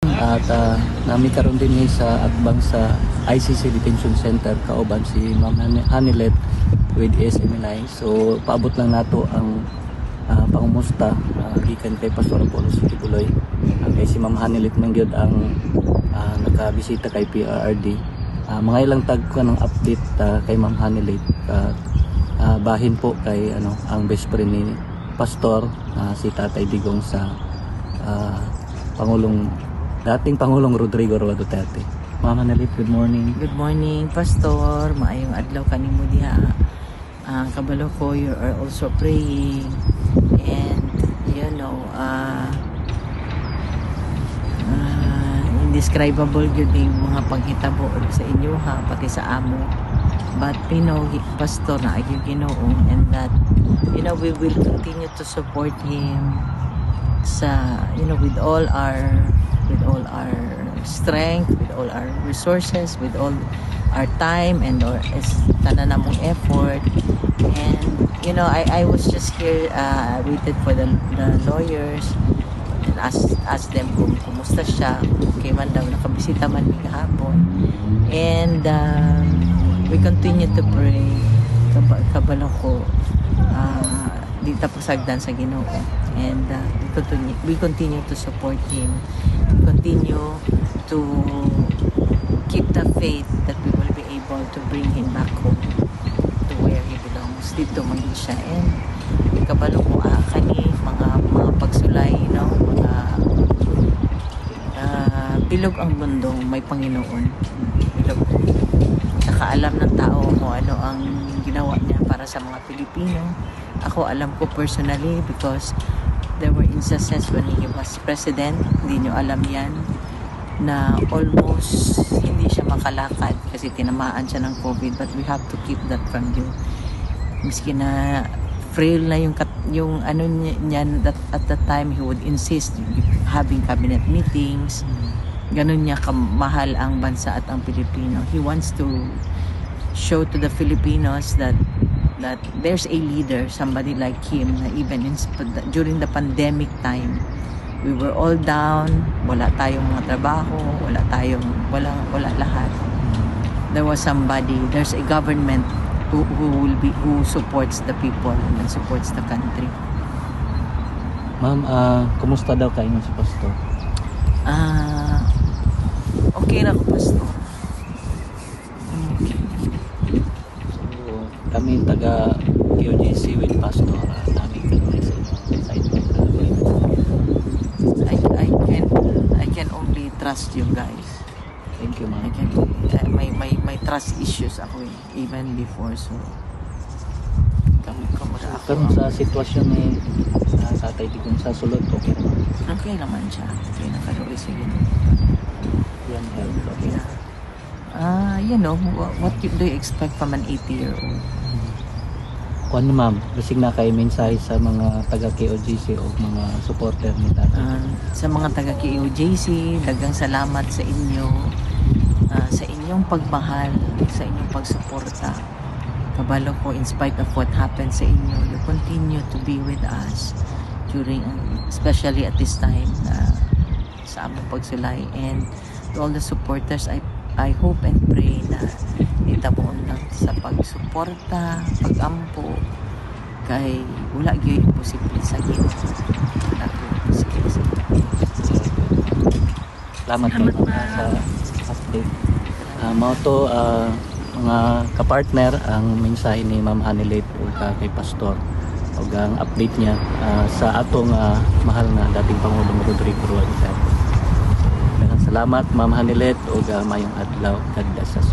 At nami karon din ni sa atbang sa ICC Detention Center kauban si Ma'am Hanilet with SMNI. So paabot lang nato ang pangumusta gikan kay Pastor Apollo Tibuloy. Kay si Ma'am Hanilet man gyud ang nakabisita kay PRRD. Mga ilang tag ko ng update kay Ma'am Hanilet. Bahin po kay ang best friend ni Pastor si Tatay Digong sa dating Pangulong Rodrigo Roa Duterte. Ma'am Hanilet, good morning. Good morning, Pastor. Maayong adlaw kanimo diha. Kabalo ko, you are also praying. And, indescribable yun yung mga panghitabo sa inyo ha, pati sa amo. But we know, Pastor, na ayong Ginoo, and that, we will continue to support him sa, with all our strength, with all our resources, with all our time and our tanan namong effort. And I was just here, waited for the lawyers and asked them kung kumusta siya, kay man daw nakabisita man ni kahapon. And we continue to pray. Kabalo ko, di tapos sagdan sa Ginoo. And we continue to support him. We continue to keep the faith that we will be able to bring him back home to where he belongs. Dito man din siya. And kabalo ko kani mga pagsulay, mga bilog ang mundo, may Panginoon. Bilog. Saka alam ng tao kung ano ang ginawa niya para sa mga Pilipino. Ako alam ko personally because there were instances when he was president, hindi nyo alam yan, na almost hindi siya makalakad kasi tinamaan siya ng COVID, but we have to keep that from you. Miski na frail na yung ano niya, that at that time he would insist having cabinet meetings. Ganun niya kamahal ang bansa at ang Pilipino. He wants to show to the Filipinos that there's a leader, somebody like him, na even during the pandemic time, we were all down, wala tayong mga trabaho, wala lahat. There was somebody, there's a government who supports the people and supports the country. Ma'am, kumusta daw kayo si Pastor? Okay na ko, Pastor. Kami taga QGC with Pastor namin kami sa side I can only trust you guys. Thank you, ma'am. May trust issues ako even before, so kamusta ako. Pero sa sitwasyon ni Tatay Digong sa sulod, okay naman. Okay naman siya. Okay na kaluwi sige. Yan, health, okay na. What do you expect from an 80-year-old? Kung ano, ma'am, basig na kayo mensahe sa mga taga-KOJC o mga supporter ni Tatay? Sa mga taga-KOJC, dagang salamat sa inyo, sa inyong pagmahal, sa inyong pagsuporta. Kabalo ko, in spite of what happened sa inyo, you continue to be with us during, especially at this time, sa among pagsulay. And to all the supporters, I hope and pray na itabuon lang sa pagsuporta, pagampo, kay wala gyud imposible sa Ginoo. Salamat po sa update. Mao to mga kapartner ang mensahe ni Ma'am Hanilet o kay Pastor o ang update niya sa atong mahal na dating Pangulong Rodrigo Roa Duterte. Salamat Ma'am Hanilet o mayong adlaw kadasas.